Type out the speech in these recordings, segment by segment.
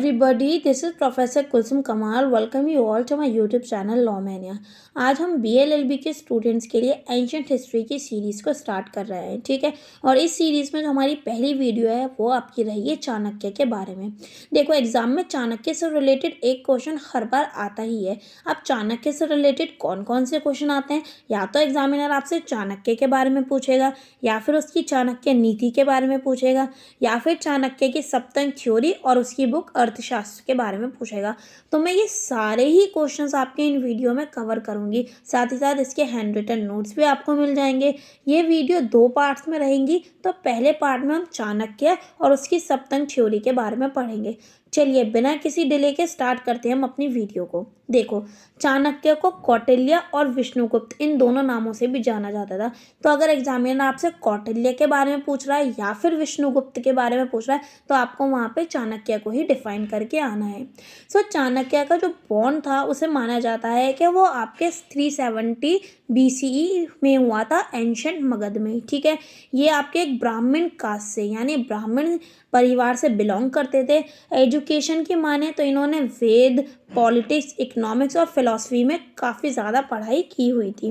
everybody, this is Professor Kulsum Kamal. Welcome you all to my YouTube channel Law Mania. आज हम BLLB के students के लिए ancient history की series को स्टार्ट कर रहे हैं, ठीक है। और इस सीरीज़ में जो हमारी पहली वीडियो है वो आपकी रही है चाणक्य के बारे में। देखो, एग्जाम में चाणक्य से रिलेटेड एक क्वेश्चन हर बार आता ही है। अब चाणक्य से रिलेटेड कौन कौन से क्वेश्चन आते हैं, या तो एग्जामिनर आपसे चाणक्य के बारे में पूछेगा, या फिर उसकी चाणक्य नीति के बारे में पूछेगा, या फिर चाणक्य की सप्तक थ्योरी और उसकी बुक अर्थशास्त्र के बारे में पूछेगा। तो मैं ये सारे ही क्वेश्चंस आपके इन वीडियो में कवर करूंगी। साथ ही साथ इसके हैंड रिटन नोट्स भी आपको मिल जाएंगे। ये वीडियो 2 पार्ट्स में रहेंगी। तो पहले पार्ट में हम चाणक्य और उसकी सप्तक थ्योरी के बारे में पढ़ेंगे। चलिए बिना किसी डिले के स्टार्ट करते हैं हम अपनी वीडियो को। देखो, चाणक्य को कौटिल्य और विष्णुगुप्त इन दोनों नामों से भी जाना जाता था। तो अगर एग्जामिनर आपसे कौटिल्य के बारे में पूछ रहा है या फिर विष्णुगुप्त के बारे में पूछ रहा है, तो आपको वहाँ पे चाणक्य को ही डिफाइन करके आना है। सो चाणक्य का जो बॉर्न था उसे माना जाता है कि वो आपके 370 BCE में हुआ था, एंशिएंट मगध में, ठीक है। ये आपके एक ब्राह्मण कास्ट से यानी ब्राह्मण परिवार से बिलोंग करते थे। एजुकेशन की माने तो इन्होंने वेद, पॉलिटिक्स, इकोनॉमिक्स और फिलॉसफी में काफ़ी ज़्यादा पढ़ाई की हुई थी।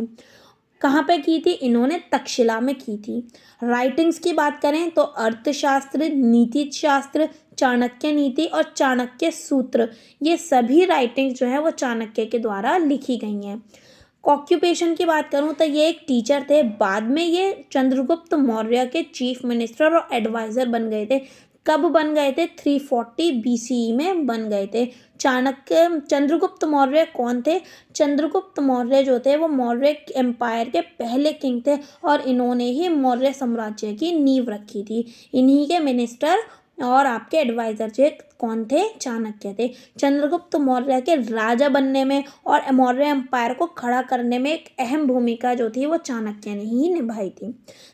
कहाँ पे की थी? इन्होंने तक्षशिला में की थी। राइटिंग्स की बात करें तो अर्थशास्त्र, नीति शास्त्र, चाणक्य नीति और चाणक्य सूत्र, ये सभी राइटिंग्स जो है वो चाणक्य के द्वारा लिखी गई हैं। ऑक्यूपेशन की बात करूं तो ये एक टीचर थे। बाद में ये चंद्रगुप्त मौर्य के चीफ मिनिस्टर और एडवाइज़र बन गए थे। कब बन गए थे? 340 BCE में बन गए थे। चंद्रगुप्त मौर्य कौन थे? चंद्रगुप्त मौर्य जो थे वो मौर्य एम्पायर के पहले किंग थे और इन्होंने ही मौर्य साम्राज्य की नींव रखी थी। इन्हीं के मिनिस्टर और आपके एडवाइज़र जो कौन थे? चाणक्य थे। चंद्रगुप्त मौर्य के राजा बनने में और मौर्य एम्पायर को खड़ा करने में एक अहम भूमिका जो थी वो चाणक्य ने ही निभाई थी।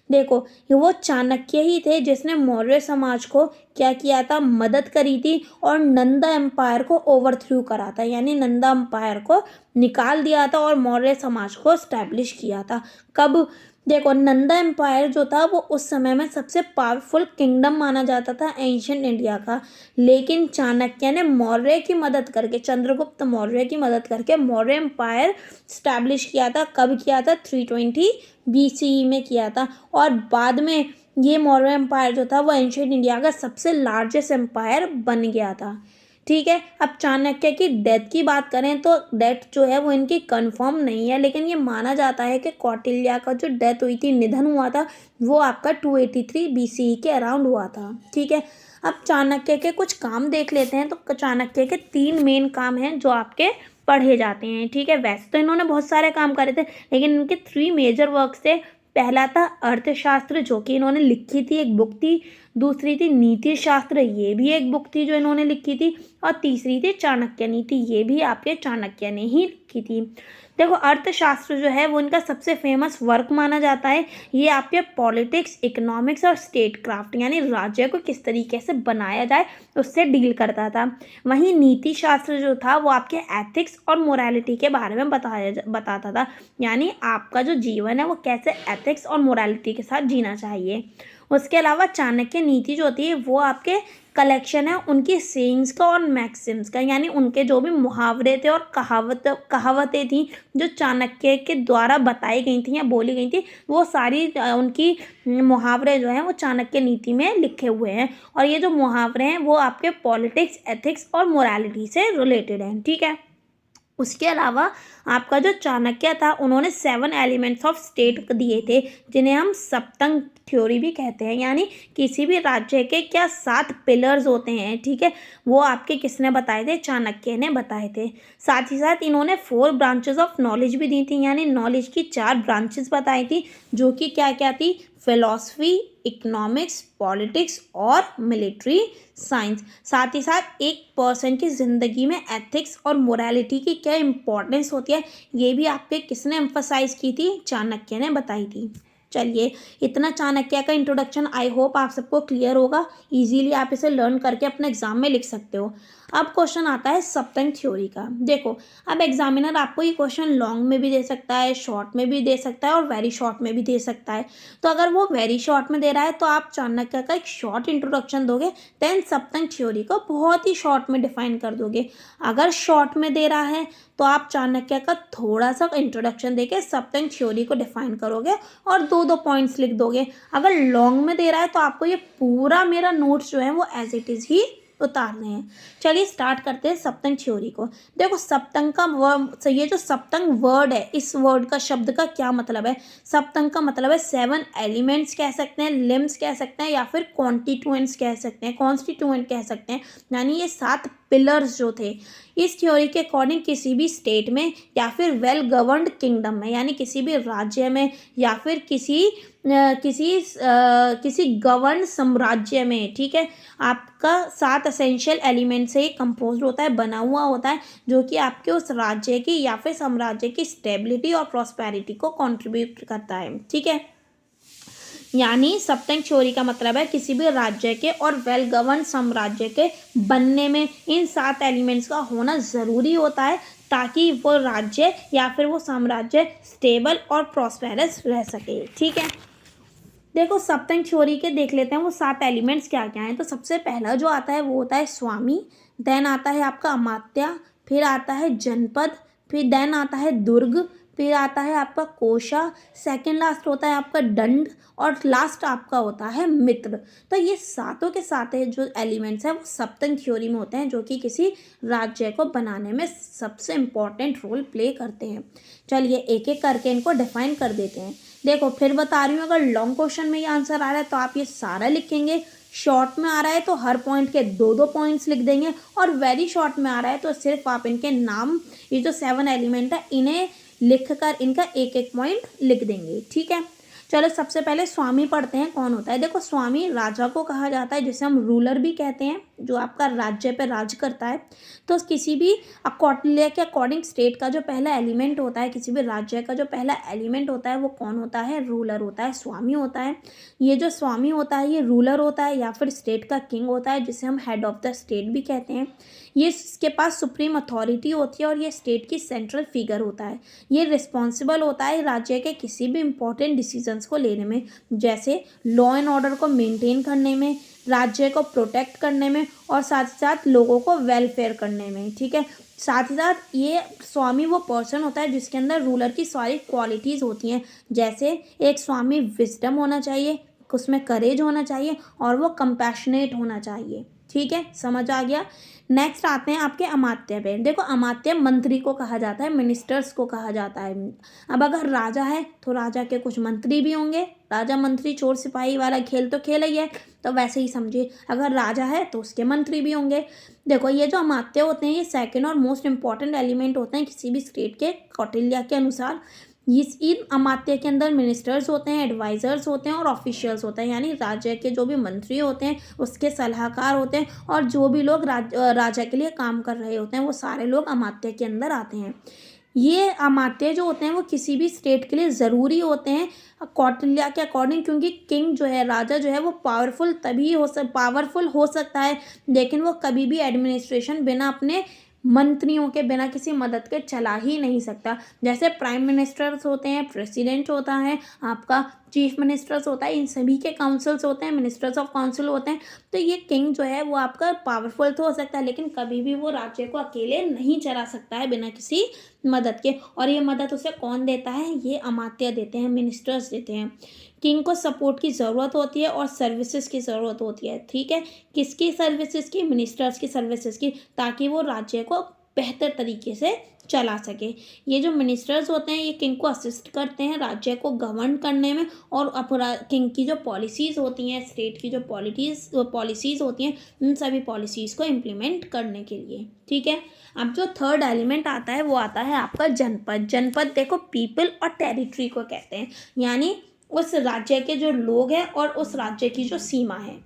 देखो, वो चाणक्य ही थे जिसने मौर्य समाज को क्या किया था? मदद करी थी और नंदा एम्पायर को ओवरथ्रू करा था, यानी नंदा एम्पायर को निकाल दिया था और मौर्य समाज को स्टैब्लिश किया था। कब? देखो, नंदा एम्पायर जो था वो उस समय में सबसे पावरफुल किंगडम माना जाता था एंशिएंट इंडिया का। लेकिन चाणक्य ने मौर्य की मदद करके, चंद्रगुप्त मौर्य की मदद करके मौर्य एम्पायर स्टैब्लिश किया था। कब किया था? 320 BCE में किया था। और बाद में ये मौर्य एम्पायर जो था वो एंशिएंट इंडिया का सबसे लार्जेस्ट एम्पायर बन गया था, ठीक है। अब चाणक्य की डेथ की बात करें तो डेथ जो है वो इनकी कंफर्म नहीं है, लेकिन ये माना जाता है कि कौटिल्य का जो डेथ हुई थी, निधन हुआ था, वो आपका 283 BCE के अराउंड हुआ था, ठीक है। अब चाणक्य के कुछ काम देख लेते हैं। तो चाणक्य के 3 मेन काम हैं जो आपके पढ़े जाते हैं, ठीक है। वैसे तो इन्होंने बहुत सारे काम करे थे, लेकिन इनके 3 मेजर वर्क्स थे। पहला था अर्थशास्त्र, जो कि इन्होंने लिखी थी, एक बुक थी। दूसरी थी नीति शास्त्र, ये भी एक बुक थी जो इन्होंने लिखी थी। और तीसरी थी चाणक्य नीति, ये भी आपके चाणक्य ने ही लिखी थी। देखो, अर्थशास्त्र जो है वो इनका सबसे फेमस वर्क माना जाता है। ये आपके पॉलिटिक्स, इकोनॉमिक्स और स्टेट क्राफ्ट यानी राज्य को किस तरीके से बनाया जाए उससे डील करता था। वहीं नीति शास्त्र जो था वो आपके एथिक्स और मोरालिटी के बारे में बताता था, यानी आपका जो जीवन है वो कैसे एथिक्स और मोरालिटी के साथ जीना चाहिए। उसके अलावा चाणक्य नीति जो होती है वो आपके कलेक्शन है उनकी सेइंग्स का और मैक्सिम्स का, यानी उनके जो भी मुहावरे थे और कहावतें थी जो चाणक्य के द्वारा बताई गई थी या बोली गई थी, वो सारी उनकी मुहावरे जो हैं वो चाणक्य नीति में लिखे हुए हैं। और ये जो मुहावरे हैं वो आपके पॉलिटिक्स, एथिक्स और मोरालिटी से रिलेटेड हैं, ठीक है। उसके अलावा आपका जो चाणक्य था उन्होंने 7 एलिमेंट्स ऑफ स्टेट दिए थे, जिन्हें हम सप्तक थ्योरी भी कहते हैं। यानी किसी भी राज्य के क्या 7 पिलर्स होते हैं, ठीक है, वो आपके किसने बताए थे? चाणक्य ने बताए थे। साथ ही साथ इन्होंने 4 ब्रांचेस ऑफ नॉलेज भी दी थी, यानी नॉलेज की 4 ब्रांचेस बताई थी, जो कि क्या क्या थी? फिलॉसफी, इकोनॉमिक्स, पॉलिटिक्स और मिलिट्री साइंस। साथ ही साथ एक पर्सन की ज़िंदगी में एथिक्स और मोरालिटी की क्या इंपॉर्टेंस होती है, ये भी आपके किसने एम्फसाइज की थी? चाणक्य ने बताई थी। चलिए, इतना चाणक्य का इंट्रोडक्शन आई होप आप सबको क्लियर होगा। इजीली आप इसे लर्न करके अपने एग्जाम में लिख सकते हो। अब क्वेश्चन आता है सप्तंग थ्योरी का। देखो, अब एग्जामिनर आपको ये क्वेश्चन लॉन्ग में भी दे सकता है, शॉर्ट में भी दे सकता है और वेरी शॉर्ट में भी दे सकता है। तो अगर वो वेरी शॉर्ट में दे रहा है तो आप चाणक्य का एक शॉर्ट इंट्रोडक्शन दोगे, देन सप्तंग थ्योरी को बहुत ही शॉर्ट में डिफाइन कर दोगे। अगर शॉर्ट में दे रहा है तो आप चाणक्य का थोड़ा सा इंट्रोडक्शन देके सप्तंग थ्योरी को डिफाइन करोगे और दो दो पॉइंट्स लिख दोगे। अगर लॉन्ग में दे रहा है तो आपको ये पूरा मेरा नोट्स जो है वो एज इट इज़ ही उतारने हैं। चलिए स्टार्ट करते हैं सप्तंग थ्योरी को। देखो, सप्तंग का वर्ड, ये जो सप्तंग वर्ड है, इस वर्ड का, शब्द का क्या मतलब है? सप्तंग का मतलब है 7 एलिमेंट्स कह सकते हैं, लिम्स कह सकते हैं या फिर कॉन्स्टिट्यूएंट्स कह सकते हैं, कॉन्स्टिट्यूएंट कह सकते हैं, यानी ये 7 पिलर्स जो थे। इस थ्योरी के अकॉर्डिंग किसी भी स्टेट में या फिर वेल गवर्नड किंगडम में, यानी किसी भी राज्य में या फिर किसी गवर्न साम्राज्य में, ठीक है, आपका 7 एसेंशियल एलिमेंट से कंपोज होता है, बना हुआ होता है, जो कि आपके उस राज्य की या फिर साम्राज्य की स्टेबिलिटी और प्रॉस्पेरिटी को कंट्रीब्यूट करता है। ठीक है, यानी सप्तंग थ्योरी का मतलब है किसी भी राज्य के और वेल गवर्न साम्राज्य के बनने में इन 7 एलिमेंट्स का होना ज़रूरी होता है, ताकि वो राज्य या फिर वो साम्राज्य स्टेबल और प्रॉस्पेरस रह सके। ठीक है, देखो सप्तंग थ्योरी के देख लेते हैं वो 7 एलिमेंट्स क्या क्या हैं। तो सबसे पहला जो आता है वो होता है स्वामी, देन आता है आपका अमात्य, फिर आता है जनपद, फिर देन आता है दुर्ग, फिर आता है आपका कोशा, सेकंड लास्ट होता है आपका दंड और लास्ट आपका होता है मित्र। तो ये सातों के साथ जो एलिमेंट्स हैं वो सप्तंग थ्योरी में होते हैं, जो कि किसी राज्य को बनाने में सबसे इम्पॉर्टेंट रोल प्ले करते हैं। चलिए एक एक करके इनको डिफाइन कर देते हैं। देखो फिर बता रही हूँ, अगर लॉन्ग क्वेश्चन में ये आंसर आ रहा है तो आप ये सारा लिखेंगे, शॉर्ट में आ रहा है तो हर पॉइंट के दो दो पॉइंट्स लिख देंगे, और वेरी शॉर्ट में आ रहा है तो सिर्फ आप इनके नाम, ये जो 7 एलिमेंट है इन्हें लिखकर इनका एक एक पॉइंट लिख देंगे। ठीक है, चलो सबसे पहले स्वामी पढ़ते हैं कौन होता है। देखो, स्वामी राजा को कहा जाता है, जिसे हम रूलर भी कहते हैं, जो आपका राज्य पे राज करता है। तो किसी भी कौटिल्य के अकॉर्डिंग स्टेट का जो पहला एलिमेंट होता है, किसी भी राज्य का जो पहला एलिमेंट होता है वो कौन होता है? रूलर होता है, स्वामी होता है। ये जो स्वामी होता है ये रूलर होता है या फिर स्टेट का किंग होता है, जिसे हम हेड ऑफ द स्टेट भी कहते हैं। ये इसके पास सुप्रीम अथॉरिटी होती है और ये स्टेट की सेंट्रल फिगर होता है। ये रिस्पॉन्सिबल होता है राज्य के किसी भी इम्पोर्टेंट डिसीजंस को लेने में, जैसे लॉ एंड ऑर्डर को मेंटेन करने में, राज्य को प्रोटेक्ट करने में और साथ ही साथ लोगों को वेलफेयर करने में। ठीक है, साथ ही साथ ये स्वामी वो पर्सन होता है जिसके अंदर रूलर की सारी क्वालिटीज़ होती हैं, जैसे एक स्वामी विजडम होना चाहिए, उसमें करेज होना चाहिए और वो कंपैशनेट होना चाहिए। ठीक है, समझ आ गया। नेक्स्ट आते हैं आपके अमात्य पे। देखो, अमात्य मंत्री को कहा जाता है, मिनिस्टर्स को कहा जाता है। अब अगर राजा है तो राजा के कुछ मंत्री भी होंगे, राजा मंत्री चोर सिपाही वाला खेल तो खेला ही है, तो वैसे ही समझिए अगर राजा है तो उसके मंत्री भी होंगे। देखो, ये जो अमात्य होते हैं ये सेकंड और मोस्ट इंपॉर्टेंट एलिमेंट होते हैं किसी भी स्टेट के, कौटिल्य के अनुसार। इन अमात्य के अंदर मिनिस्टर्स होते हैं, एडवाइजर्स होते हैं और ऑफिशियल्स होते हैं, यानी राज्य के जो भी मंत्री होते हैं उसके सलाहकार होते हैं, और जो भी लोग राजा के लिए काम कर रहे होते हैं वो सारे लोग अमात्य के अंदर आते हैं। ये अमात्य जो होते हैं वो किसी भी स्टेट के लिए ज़रूरी होते हैं कौटिल्य के अकॉर्डिंग, क्योंकि किंग जो है, राजा जो है वो पावरफुल हो सकता है, लेकिन वो कभी भी एडमिनिस्ट्रेशन बिना अपने मंत्रियों के, बिना किसी मदद के चला ही नहीं सकता। जैसे प्राइम मिनिस्टर्स होते हैं, प्रेसिडेंट होता है, आपका चीफ मिनिस्टर्स होता है, इन सभी के काउंसिल्स होते हैं, मिनिस्टर्स ऑफ काउंसिल होते हैं। तो ये किंग जो है वो आपका पावरफुल तो हो सकता है, लेकिन कभी भी वो राज्य को अकेले नहीं चला सकता है बिना किसी मदद के। और ये मदद उसे कौन देता है? ये अमात्य देते हैं, मिनिस्टर्स देते हैं। किंग को सपोर्ट की ज़रूरत होती है और सर्विसेज की ज़रूरत होती है। ठीक है, किसकी सर्विसेज की? मिनिस्टर्स की सर्विसेज की, ताकि वो राज्य को बेहतर तरीके से चला सके। ये जो मिनिस्टर्स होते हैं ये किंग को असिस्ट करते हैं राज्य को गवर्न करने में, और किंग की जो पॉलिसीज़ होती हैं, स्टेट की जो पॉलिसीज़ होती हैं, उन सभी पॉलिसीज़ को इम्प्लीमेंट करने के लिए। ठीक है, अब जो थर्ड एलिमेंट आता है वो आता है आपका जनपद। जनपद देखो पीपल और टेरिटरी को कहते हैं, यानी उस राज्य के जो लोग हैं और उस राज्य की जो सीमा है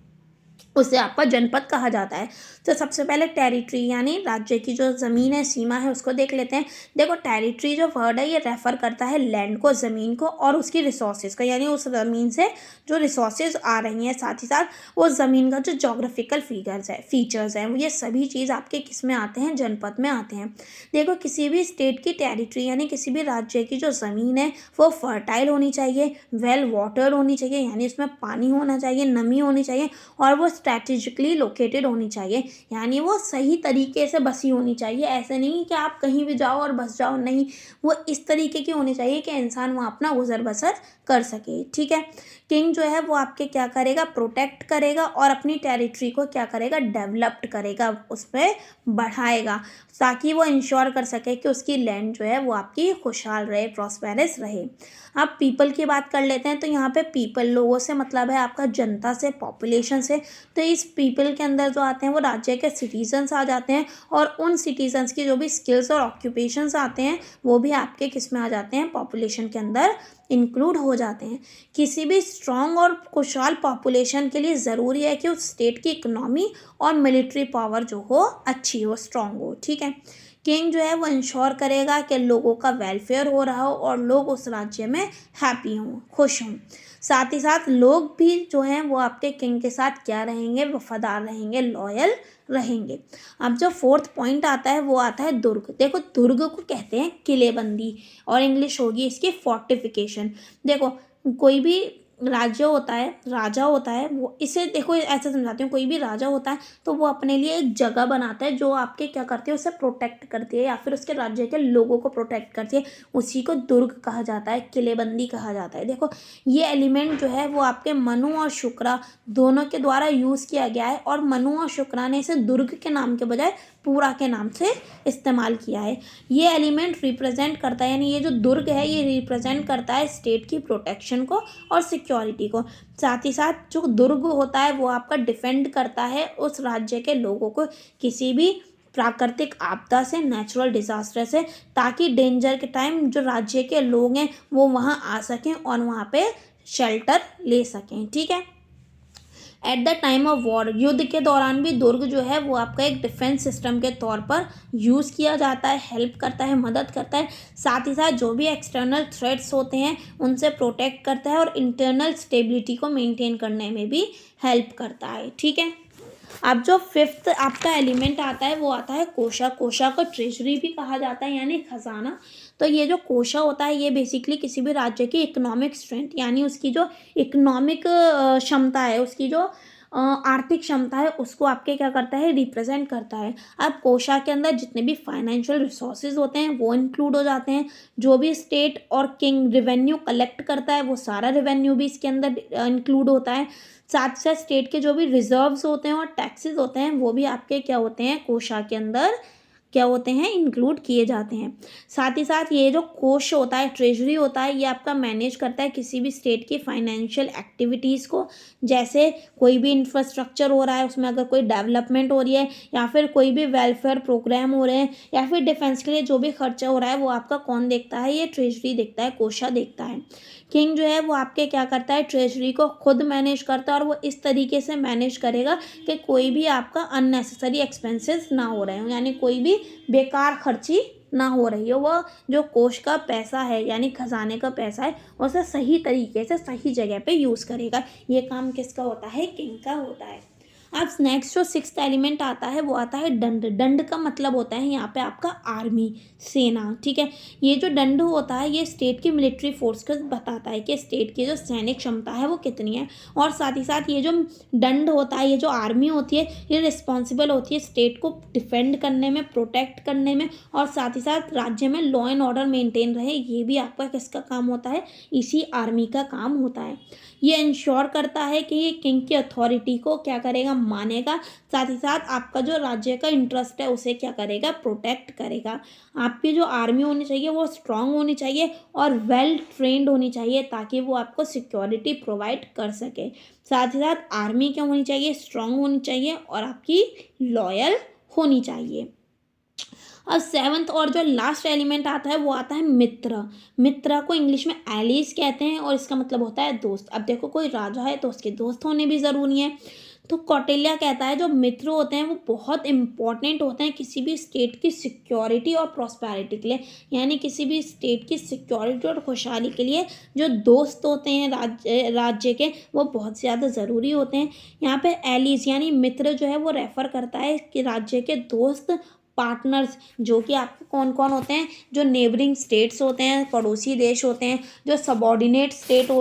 उसे आपका जनपद कहा जाता है। तो सबसे पहले टेरिटरी यानी राज्य की जो ज़मीन है, सीमा है, उसको देख लेते हैं। देखो टेरिटरी जो वर्ड है ये रेफ़र करता है लैंड को, ज़मीन को और उसकी रिसोर्सेज़ को, यानी उस ज़मीन से जो रिसोर्सेज़ आ रही हैं, साथ ही साथ वो ज़मीन का जो ज्योग्राफिकल फीचर्स हैं, ये सभी चीज़ आपके किस में आते हैं, जनपद में आते हैं। देखो किसी भी स्टेट की टेरिटरी यानी किसी भी राज्य की जो ज़मीन है वो फर्टाइल होनी चाहिए, वेल वाटर्ड होनी चाहिए, यानी उसमें पानी होना चाहिए, नमी होनी चाहिए और वो स्ट्रैटेजिकली लोकेटेड होनी चाहिए, यानी वो सही तरीके से बसी होनी चाहिए। ऐसे नहीं कि आप कहीं भी जाओ और बस जाओ, नहीं, वो इस तरीके की होनी चाहिए कि इंसान वहाँ अपना गुजर बसर कर सके। ठीक है, किंग जो है वो आपके क्या करेगा, प्रोटेक्ट करेगा और अपनी टेरिटरी को क्या करेगा, डेवलप्ड करेगा, उस पर बढ़ाएगा, ताकि वो इंश्योर कर सके कि उसकी लैंड जो है वो आपकी खुशहाल रहे, प्रॉस्पेरस रहे। अब पीपल की बात कर लेते हैं। तो यहाँ पे पीपल लोगों से मतलब है आपका जनता से, पॉपुलेशन से। तो इस पीपल के अंदर जो आते हैं वो राज्य के सिटीजन्स आ जाते हैं और उन सिटीजन्स की जो भी स्किल्स और ऑक्यूपेशंस आते हैं वो भी आपके किस में आ जाते हैं, पॉपुलेशन के अंदर इंक्लूड हो जाते हैं। किसी भी स्ट्रॉन्ग और खुशहाल पॉपुलेशन के लिए ज़रूरी है कि उस स्टेट की इकोनॉमी और मिलिट्री पावर जो हो अच्छी हो, स्ट्रॉन्ग हो। ठीक है, किंग जो है वो इंश्योर करेगा कि लोगों का वेलफेयर हो रहा हो और लोग उस राज्य में हैप्पी हों, खुश हों। साथ ही साथ लोग भी जो हैं वो आपके किंग के साथ क्या रहेंगे, वफादार रहेंगे, लॉयल रहेंगे। अब जो फोर्थ पॉइंट आता है वो आता है दुर्ग। देखो दुर्ग को कहते हैं किलेबंदी और इंग्लिश होगी इसकी फोर्टिफिकेशन। देखो कोई भी राज्य होता है, राजा होता है, वो इसे देखो ऐसे समझाती हूँ, कोई भी राजा होता है तो वो अपने लिए एक जगह बनाता है जो आपके क्या करती है, उसे प्रोटेक्ट करती है या फिर उसके राज्य के लोगों को प्रोटेक्ट करती है। उसी को दुर्ग कहा जाता है, किलेबंदी कहा जाता है। देखो ये एलिमेंट जो है वो आपके मनु और शुक्रा दोनों के द्वारा यूज़ किया गया है और मनु और शुक्रा ने इसे दुर्ग के नाम के बजाय पूरा के नाम से इस्तेमाल किया है। ये एलिमेंट रिप्रेजेंट करता है, यानी ये जो दुर्ग है ये रिप्रेजेंट करता है स्टेट की प्रोटेक्शन को और सिक्योरिटी को। साथ ही साथ जो दुर्ग होता है वो आपका डिफेंड करता है उस राज्य के लोगों को किसी भी प्राकृतिक आपदा से, नेचुरल डिजास्टर से, ताकि डेंजर के टाइम जो राज्य के लोग हैं वो वहाँ आ सकें और वहाँ पे शेल्टर ले सकें। ठीक है, at the time of war, युद्ध के दौरान भी दुर्ग जो है वो आपका एक डिफेंस सिस्टम के तौर पर यूज़ किया जाता है, हेल्प करता है, मदद करता है। साथ ही साथ जो भी एक्सटर्नल थ्रेट्स होते हैं उनसे प्रोटेक्ट करता है और इंटरनल स्टेबिलिटी को मेंटेन करने में भी हेल्प करता है। ठीक है, अब जो फिफ्थ आपका एलिमेंट आता है वो आता है कोषा। कोषा को ट्रेजरी भी कहा जाता है यानी खजाना। तो ये जो कोषा होता है ये बेसिकली किसी भी राज्य की इकोनॉमिक स्ट्रेंथ यानी उसकी जो इकोनॉमिक क्षमता है, उसकी जो आर्थिक क्षमता है उसको आपके क्या करता है, रिप्रेजेंट करता है। अब कोषा के अंदर जितने भी फाइनेंशियल रिसोर्सेज होते हैं वो इंक्लूड हो जाते हैं। जो भी स्टेट और किंग रेवेन्यू कलेक्ट करता है वो सारा रेवेन्यू भी इसके अंदर इंक्लूड होता है। साथ साथ स्टेट के जो भी रिजर्व्स होते हैं और टैक्सेस होते हैं वो भी आपके क्या होते हैं, कोषा के अंदर क्या होते हैं, इंक्लूड किए जाते हैं। साथ ही साथ ये जो कोष होता है, ट्रेजरी होता है, ये आपका मैनेज करता है किसी भी स्टेट की फाइनेंशियल एक्टिविटीज़ को। जैसे कोई भी इंफ्रास्ट्रक्चर हो रहा है उसमें अगर कोई डेवलपमेंट हो रही है या फिर कोई भी वेलफेयर प्रोग्राम हो रहे हैं या फिर डिफेंस के लिए जो भी खर्चा हो रहा है वो आपका कौन देखता है, ये ट्रेजरी देखता है, कोषा देखता है। किंग जो है वो आपके क्या करता है, ट्रेजरी को खुद मैनेज करता है और वो इस तरीके से मैनेज करेगा कि कोई भी आपका अननेसेसरी एक्सपेंसेस ना हो रहे हो, यानी कोई भी बेकार खर्ची ना हो रही हो। वो जो कोष का पैसा है यानी खजाने का पैसा है उसे सही तरीके से सही जगह पे यूज़ करेगा। ये काम किसका होता है, किंग का होता है। अब नेक्स्ट जो सिक्स्थ एलिमेंट आता है वो आता है दंड। दंड का मतलब होता है यहाँ पे आपका आर्मी, सेना। ठीक है, ये जो दंड होता है ये स्टेट की मिलिट्री फोर्स को बताता है कि स्टेट की जो सैनिक क्षमता है वो कितनी है। और साथ ही साथ ये जो दंड होता है, ये जो आर्मी होती है ये रिस्पॉन्सिबल होती है स्टेट को डिफेंड करने में, प्रोटेक्ट करने में और साथ ही साथ राज्य में लॉ एंड ऑर्डर मेंटेन रहे। ये भी आपका किसका काम होता है, इसी आर्मी का काम होता है। ये इंश्योर करता है कि ये किंग की अथॉरिटी को क्या करेगा, मानेगा। साथ ही साथ आपका जो राज्य का इंटरेस्ट है उसे क्या करेगा, प्रोटेक्ट करेगा। आपकी जो आर्मी होनी चाहिए वो स्ट्रांग होनी चाहिए और वेल ट्रेंड होनी चाहिए ताकि वो आपको सिक्योरिटी प्रोवाइड कर सके। साथ ही साथ आर्मी क्या होनी चाहिए, स्ट्रांग होनी चाहिए और आपकी लॉयल होनी चाहिए। अब सेवन्थ और जो लास्ट एलिमेंट आता है वो आता है मित्र। मित्र को इंग्लिश में एलीज कहते हैं और इसका मतलब होता है दोस्त। अब देखो कोई राजा है तो उसके दोस्त होने भी ज़रूरी है। तो कौटिल्य कहता है जो मित्र होते हैं वो बहुत इम्पोर्टेंट होते हैं किसी भी स्टेट की सिक्योरिटी और प्रॉस्पेरिटी के लिए। यानी किसी भी स्टेट की सिक्योरिटी और खुशहाली के लिए जो दोस्त होते हैं राज्य के, वो बहुत ज़्यादा ज़रूरी होते हैं। यहाँ पे एलीज यानी मित्र जो है वो रेफ़र करता है कि राज्य के दोस्त, पार्टनर्स, जो कि आपके कौन कौन होते हैं, जो नेबरिंग स्टेट्स होते हैं, पड़ोसी देश होते हैं, जो सबॉर्डिनेट स्टेट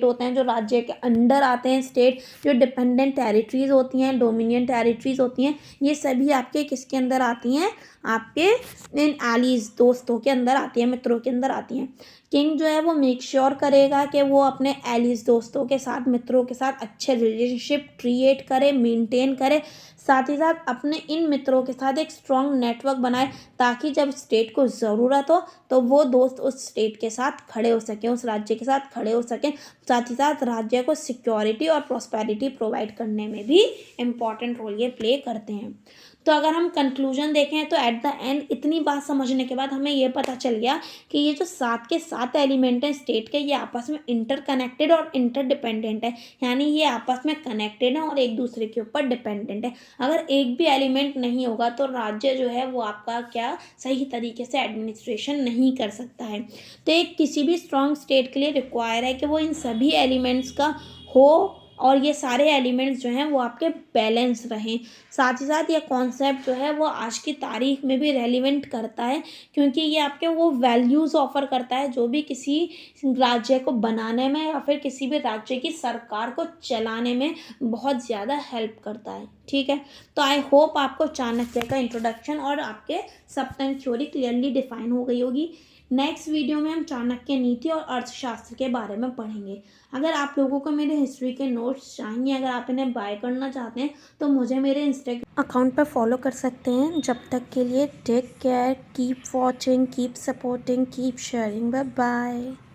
होते हैं, जो राज्य के अंडर आते हैं स्टेट, जो डिपेंडेंट टेरिटरीज होती हैं, डोमिनियन टेरिटरीज होती हैं, ये सभी आपके किसके अंदर आती हैं, आपके इन एलीज दोस्तों के अंदर आती हैं, मित्रों के अंदर आती हैं। किंग जो है वो मेक श्योर करेगा कि वो अपने एलीज दोस्तों के साथ, मित्रों के साथ अच्छे रिलेशनशिप क्रिएट करे, मेंटेन करे, साथ ही साथ अपने इन मित्रों के साथ एक स्ट्रॉन्ग नेटवर्क बनाए, ताकि जब स्टेट को ज़रूरत हो तो वो दोस्त उस स्टेट के साथ खड़े हो सकें, उस राज्य के साथ खड़े हो सकें। साथ ही साथ राज्य को सिक्योरिटी और प्रॉस्पेरिटी प्रोवाइड करने में भी इम्पॉर्टेंट रोल ये प्ले करते हैं। तो अगर हम कंक्लूजन देखें तो एट द एंड इतनी बात समझने के बाद हमें ये पता चल गया कि ये जो 7 के 7 एलिमेंट हैं स्टेट के, ये आपस में इंटरकनेक्टेड और इंटरडिपेंडेंट है। यानी ये आपस में कनेक्टेड है और एक दूसरे के ऊपर डिपेंडेंट है। अगर एक भी एलिमेंट नहीं होगा तो राज्य जो है वो आपका क्या सही तरीके से एडमिनिस्ट्रेशन नहीं कर सकता है। तो एक किसी भी स्ट्रॉन्ग स्टेट के लिए रिक्वायर है कि वो इन सभी एलिमेंट्स का हो, और ये सारे एलिमेंट्स जो हैं वो आपके बैलेंस रहें। साथ ही साथ ये कॉन्सेप्ट जो है वो आज की तारीख में भी रेलिवेंट करता है, क्योंकि ये आपके वो वैल्यूज़ ऑफ़र करता है जो भी किसी राज्य को बनाने में या फिर किसी भी राज्य की सरकार को चलाने में बहुत ज़्यादा हेल्प करता है। ठीक है, तो आई होप आपको चाणक्य का इंट्रोडक्शन और आपके सप्तम थ्योरी क्लियरली डिफाइन हो गई होगी। नेक्स्ट वीडियो में हम चाणक्य नीति और अर्थशास्त्र के बारे में पढ़ेंगे। अगर आप लोगों को मेरे हिस्ट्री के नोट्स चाहिए, अगर आप इन्हें बाय करना चाहते हैं तो मुझे मेरे इंस्टाग्राम अकाउंट पर फॉलो कर सकते हैं। जब तक के लिए take care, keep watching, keep supporting, keep sharing, bye bye.